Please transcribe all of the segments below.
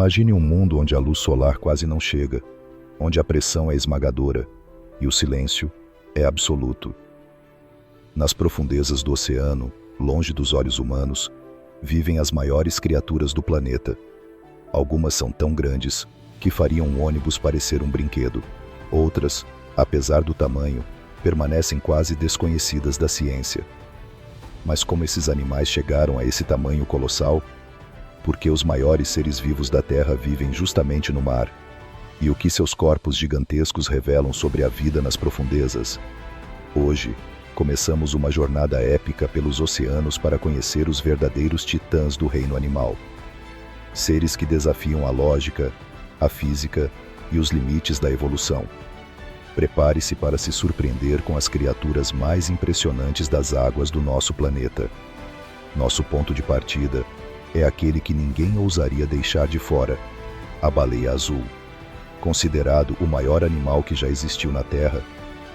Imagine um mundo onde a luz solar quase não chega, onde a pressão é esmagadora e o silêncio é absoluto. Nas profundezas do oceano, longe dos olhos humanos, vivem as maiores criaturas do planeta. Algumas são tão grandes que fariam um ônibus parecer um brinquedo. Outras, apesar do tamanho, permanecem quase desconhecidas da ciência. Mas como esses animais chegaram a esse tamanho colossal? Porque os maiores seres vivos da Terra vivem justamente no mar. E o que seus corpos gigantescos revelam sobre a vida nas profundezas? Hoje, começamos uma jornada épica pelos oceanos para conhecer os verdadeiros titãs do reino animal. Seres que desafiam a lógica, a física e os limites da evolução. Prepare-se para se surpreender com as criaturas mais impressionantes das águas do nosso planeta. Nosso ponto de partida é aquele que ninguém ousaria deixar de fora: a baleia azul. Considerado o maior animal que já existiu na Terra,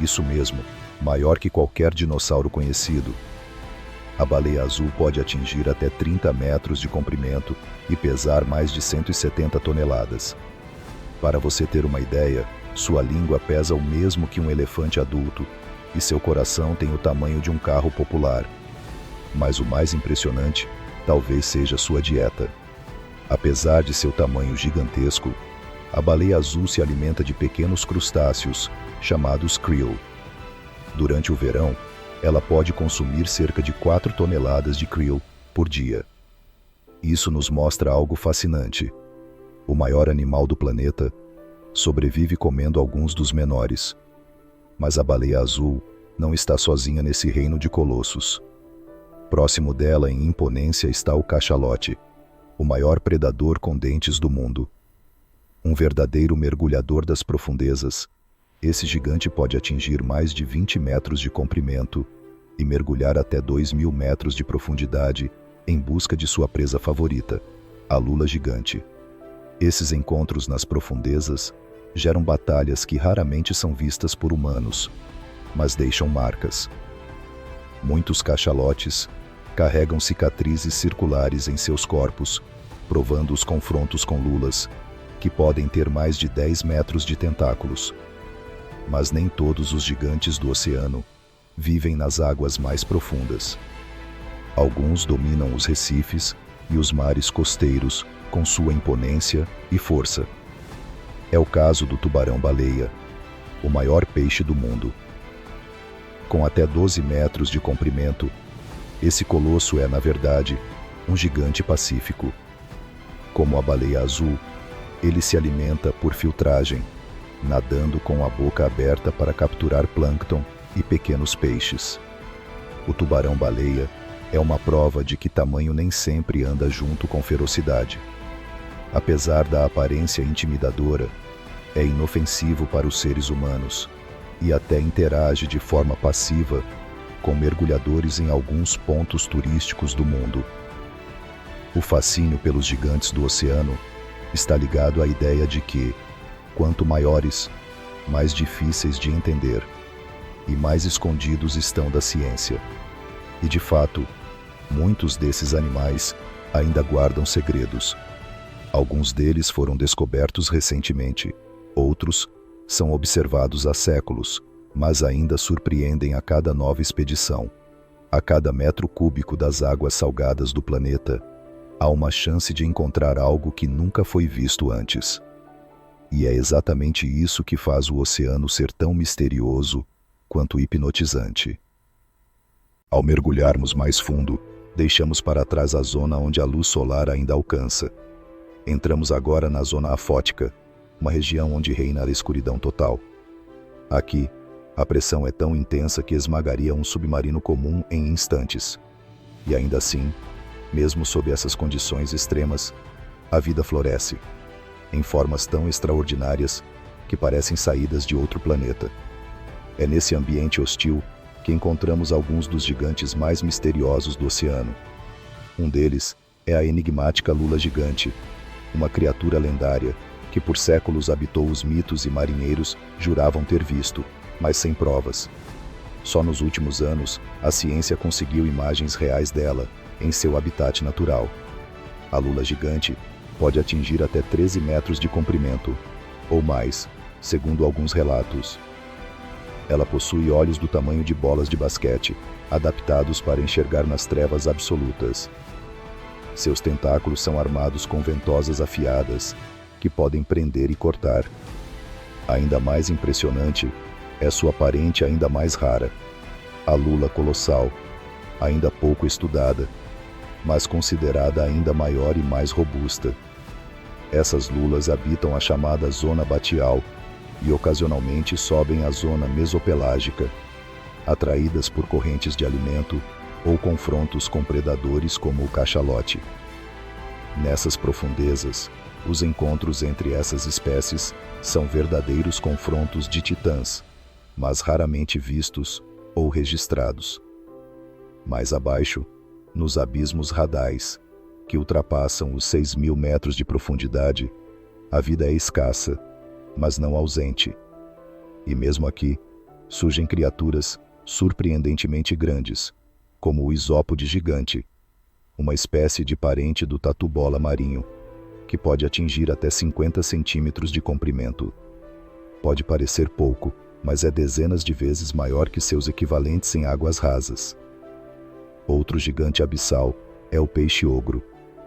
isso mesmo, maior que qualquer dinossauro conhecido. A baleia azul pode atingir até 30 metros de comprimento e pesar mais de 170 toneladas. Para você ter uma ideia, sua língua pesa o mesmo que um elefante adulto e seu coração tem o tamanho de um carro popular. Mas o mais impressionante talvez seja sua dieta. Apesar de seu tamanho gigantesco, a baleia azul se alimenta de pequenos crustáceos, chamados krill. Durante o verão, ela pode consumir cerca de 4 toneladas de krill por dia. Isso nos mostra algo fascinante. O maior animal do planeta sobrevive comendo alguns dos menores. Mas a baleia azul não está sozinha nesse reino de colossos. Próximo dela em imponência está o cachalote, o maior predador com dentes do mundo. Um verdadeiro mergulhador das profundezas, esse gigante pode atingir mais de 20 metros de comprimento e mergulhar até 2.000 metros de profundidade em busca de sua presa favorita, a lula gigante. Esses encontros nas profundezas geram batalhas que raramente são vistas por humanos, mas deixam marcas. Muitos cachalotes carregam cicatrizes circulares em seus corpos, provando os confrontos com lulas, que podem ter mais de 10 metros de tentáculos. Mas nem todos os gigantes do oceano vivem nas águas mais profundas. Alguns dominam os recifes e os mares costeiros com sua imponência e força. É o caso do tubarão-baleia, o maior peixe do mundo. Com até 12 metros de comprimento, esse colosso é, na verdade, um gigante pacífico. Como a baleia azul, ele se alimenta por filtragem, nadando com a boca aberta para capturar plâncton e pequenos peixes. O tubarão-baleia é uma prova de que tamanho nem sempre anda junto com ferocidade. Apesar da aparência intimidadora, é inofensivo para os seres humanos e até interage de forma passiva com mergulhadores em alguns pontos turísticos do mundo. O fascínio pelos gigantes do oceano está ligado à ideia de que, quanto maiores, mais difíceis de entender e mais escondidos estão da ciência. E de fato, muitos desses animais ainda guardam segredos. Alguns deles foram descobertos recentemente, outros são observados há séculos, mas ainda surpreendem a cada nova expedição. A cada metro cúbico das águas salgadas do planeta, há uma chance de encontrar algo que nunca foi visto antes. E é exatamente isso que faz o oceano ser tão misterioso quanto hipnotizante. Ao mergulharmos mais fundo, deixamos para trás a zona onde a luz solar ainda alcança. Entramos agora na zona afótica, uma região onde reina a escuridão total. Aqui, a pressão é tão intensa que esmagaria um submarino comum em instantes. E ainda assim, mesmo sob essas condições extremas, a vida floresce, em formas tão extraordinárias que parecem saídas de outro planeta. É nesse ambiente hostil que encontramos alguns dos gigantes mais misteriosos do oceano. Um deles é a enigmática lula gigante, uma criatura lendária que por séculos habitou os mitos e marinheiros juravam ter visto, mas sem provas. Só nos últimos anos, a ciência conseguiu imagens reais dela em seu habitat natural. A lula gigante pode atingir até 13 metros de comprimento, ou mais, segundo alguns relatos. Ela possui olhos do tamanho de bolas de basquete, adaptados para enxergar nas trevas absolutas. Seus tentáculos são armados com ventosas afiadas, que podem prender e cortar. Ainda mais impressionante é sua parente ainda mais rara, a lula colossal, ainda pouco estudada, mas considerada ainda maior e mais robusta. Essas lulas habitam a chamada zona batial e ocasionalmente sobem à zona mesopelágica, atraídas por correntes de alimento ou confrontos com predadores como o cachalote. Nessas profundezas, os encontros entre essas espécies são verdadeiros confrontos de titãs, mas raramente vistos ou registrados. Mais abaixo, nos abismos radais, que ultrapassam os 6.000 metros de profundidade, a vida é escassa, mas não ausente. E mesmo aqui, surgem criaturas surpreendentemente grandes, como o isópode gigante, uma espécie de parente do tatu-bola marinho, que pode atingir até 50 centímetros de comprimento. Pode parecer pouco, mas é dezenas de vezes maior que seus equivalentes em águas rasas. Outro gigante abissal é o peixe-ogro,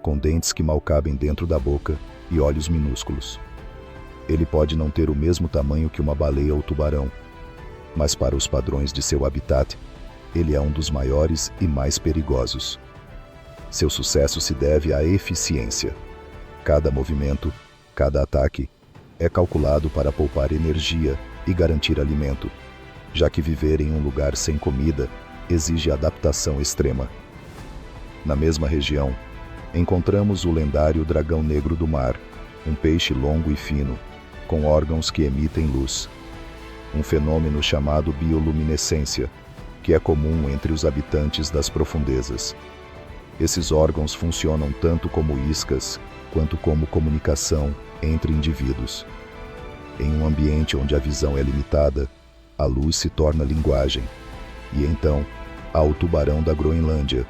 com dentes que mal cabem dentro da boca e olhos minúsculos. Ele pode não ter o mesmo tamanho que uma baleia ou tubarão, mas para os padrões de seu habitat, ele é um dos maiores e mais perigosos. Seu sucesso se deve à eficiência. Cada movimento, cada ataque, é calculado para poupar energia e garantir alimento, já que viver em um lugar sem comida exige adaptação extrema. Na mesma região, encontramos o lendário dragão negro do mar, um peixe longo e fino, com órgãos que emitem luz. Um fenômeno chamado bioluminescência, que é comum entre os habitantes das profundezas. Esses órgãos funcionam tanto como iscas, quanto como comunicação entre indivíduos. Em um ambiente onde a visão é limitada, a luz se torna linguagem. E então, há o tubarão da Groenlândia,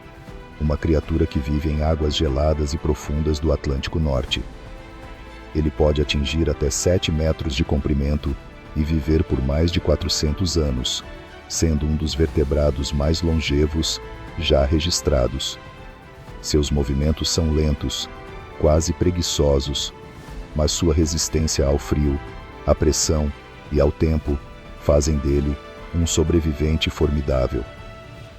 uma criatura que vive em águas geladas e profundas do Atlântico Norte. Ele pode atingir até 7 metros de comprimento e viver por mais de 400 anos, sendo um dos vertebrados mais longevos já registrados. Seus movimentos são lentos, quase preguiçosos, mas sua resistência ao frio, à pressão e ao tempo fazem dele um sobrevivente formidável.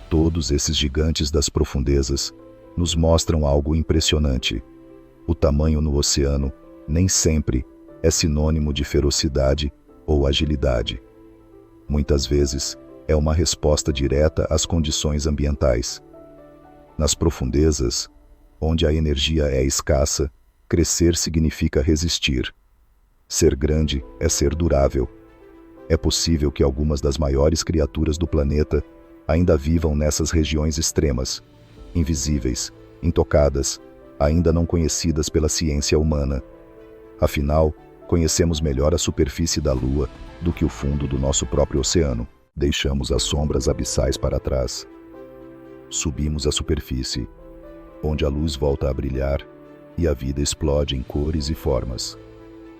Todos esses gigantes das profundezas nos mostram algo impressionante. O tamanho no oceano nem sempre é sinônimo de ferocidade ou agilidade. Muitas vezes é uma resposta direta às condições ambientais. Nas profundezas, onde a energia é escassa, crescer significa resistir. Ser grande é ser durável. É possível que algumas das maiores criaturas do planeta ainda vivam nessas regiões extremas, invisíveis, intocadas, ainda não conhecidas pela ciência humana. Afinal, conhecemos melhor a superfície da Lua do que o fundo do nosso próprio oceano. Deixamos as sombras abissais para trás. Subimos à superfície, onde a luz volta a brilhar e a vida explode em cores e formas.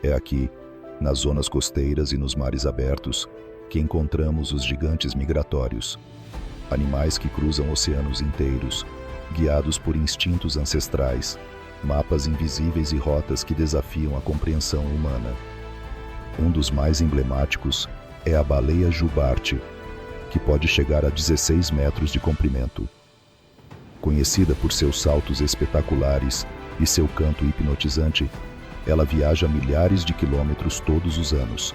É aqui, nas zonas costeiras e nos mares abertos, que encontramos os gigantes migratórios, animais que cruzam oceanos inteiros, guiados por instintos ancestrais, mapas invisíveis e rotas que desafiam a compreensão humana. Um dos mais emblemáticos é a baleia jubarte, que pode chegar a 16 metros de comprimento. Conhecida por seus saltos espetaculares e seu canto hipnotizante, ela viaja milhares de quilômetros todos os anos,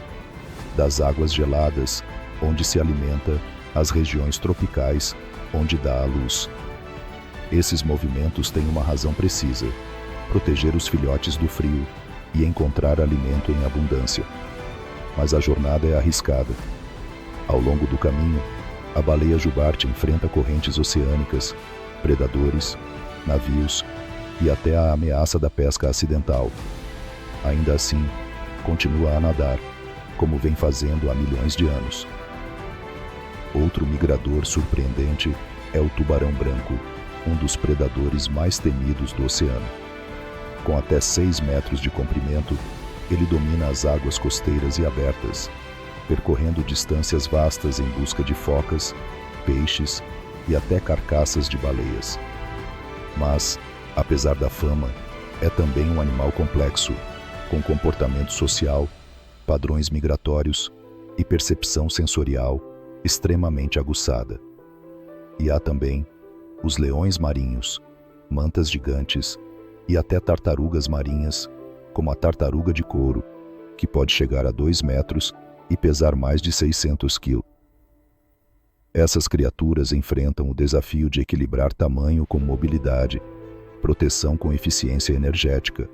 das águas geladas, onde se alimenta, às regiões tropicais, onde dá à luz. Esses movimentos têm uma razão precisa: proteger os filhotes do frio e encontrar alimento em abundância. Mas a jornada é arriscada. Ao longo do caminho, a baleia jubarte enfrenta correntes oceânicas, predadores, navios e até a ameaça da pesca acidental. Ainda assim, continua a nadar, como vem fazendo há milhões de anos. Outro migrador surpreendente é o tubarão branco, um dos predadores mais temidos do oceano. Com até 6 metros de comprimento, ele domina as águas costeiras e abertas, percorrendo distâncias vastas em busca de focas, peixes e até carcaças de baleias. Mas, apesar da fama, é também um animal complexo, com comportamento social, padrões migratórios e percepção sensorial extremamente aguçada. E há também os leões marinhos, mantas gigantes e até tartarugas marinhas, como a tartaruga de couro, que pode chegar a 2 metros e pesar mais de 600 quilos. Essas criaturas enfrentam o desafio de equilibrar tamanho com mobilidade, proteção com eficiência energética.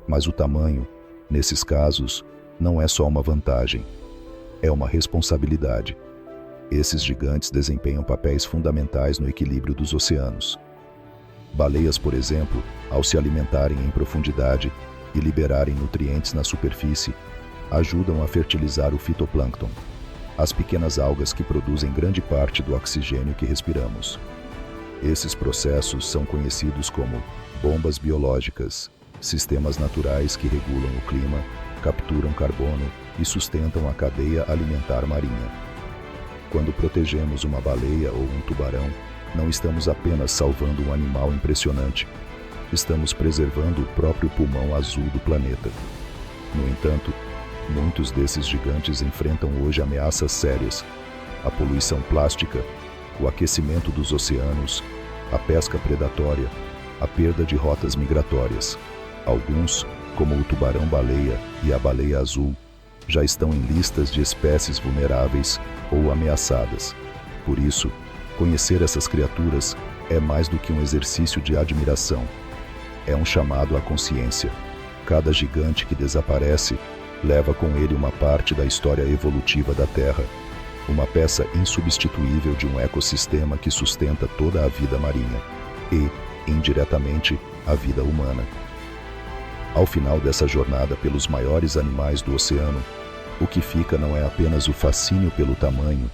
Mas o tamanho, nesses casos, não é só uma vantagem, é uma responsabilidade. Esses gigantes desempenham papéis fundamentais no equilíbrio dos oceanos. Baleias, por exemplo, ao se alimentarem em profundidade e liberarem nutrientes na superfície, ajudam a fertilizar o fitoplâncton, as pequenas algas que produzem grande parte do oxigênio que respiramos. Esses processos são conhecidos como bombas biológicas, sistemas naturais que regulam o clima, capturam carbono e sustentam a cadeia alimentar marinha. Quando protegemos uma baleia ou um tubarão, não estamos apenas salvando um animal impressionante, estamos preservando o próprio pulmão azul do planeta. No entanto, muitos desses gigantes enfrentam hoje ameaças sérias: a poluição plástica, o aquecimento dos oceanos, a pesca predatória, a perda de rotas migratórias. Alguns, como o tubarão-baleia e a baleia azul, já estão em listas de espécies vulneráveis ou ameaçadas. Por isso, conhecer essas criaturas é mais do que um exercício de admiração. É um chamado à consciência. Cada gigante que desaparece leva com ele uma parte da história evolutiva da Terra, uma peça insubstituível de um ecossistema que sustenta toda a vida marinha e, indiretamente, a vida humana. Ao final dessa jornada pelos maiores animais do oceano, o que fica não é apenas o fascínio pelo tamanho,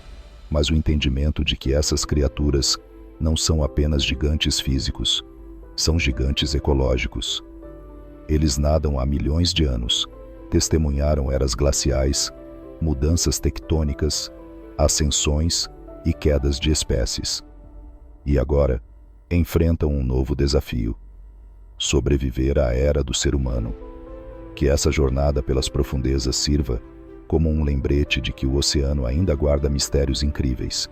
mas o entendimento de que essas criaturas não são apenas gigantes físicos, são gigantes ecológicos. Eles nadam há milhões de anos, testemunharam eras glaciais, mudanças tectônicas, ascensões e quedas de espécies. E agora, enfrentam um novo desafio: sobreviver à era do ser humano. Que essa jornada pelas profundezas sirva como um lembrete de que o oceano ainda guarda mistérios incríveis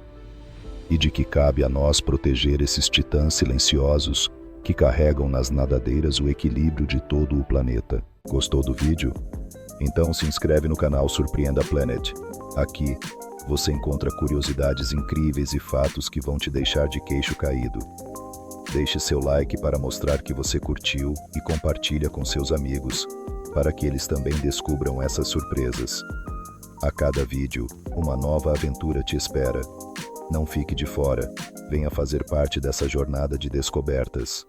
e de que cabe a nós proteger esses titãs silenciosos que carregam nas nadadeiras o equilíbrio de todo o planeta. Gostou do vídeo? Então se inscreve no canal Surpreenda Planet. Aqui você encontra curiosidades incríveis e fatos que vão te deixar de queixo caído. Deixe seu like para mostrar que você curtiu e compartilha com seus amigos, para que eles também descubram essas surpresas. A cada vídeo, uma nova aventura te espera. Não fique de fora, venha fazer parte dessa jornada de descobertas.